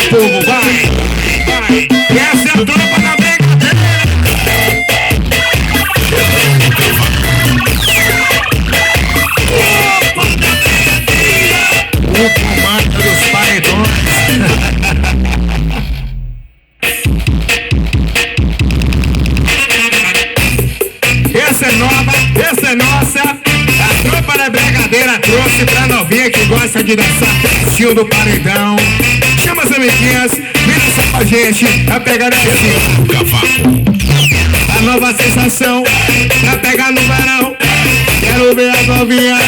povo, vai. E essa é a tropa da brincadeira. O comando dos paredões. Essa é nova, essa é nossa. A tropa da brigadeira trouxe pra novinha que gosta de dançar estilo do paredão. Chama as amiguinhas, vem dançar com a gente. A pegada é assim. A nova sensação pra pegar no verão. Quero ver as novinhas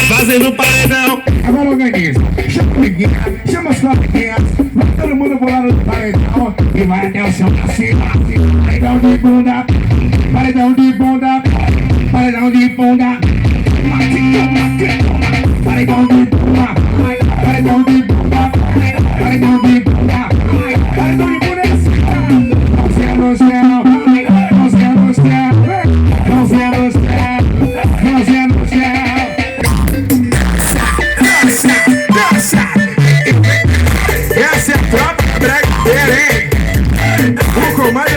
fazendo paredão. Agora organiza, chama a amiguinha, chama as coleguinhas. Vai todo mundo pular no paredão e vai até o chão pra cima. Paredão de bunda, paredão de bunda, paredão de bunda.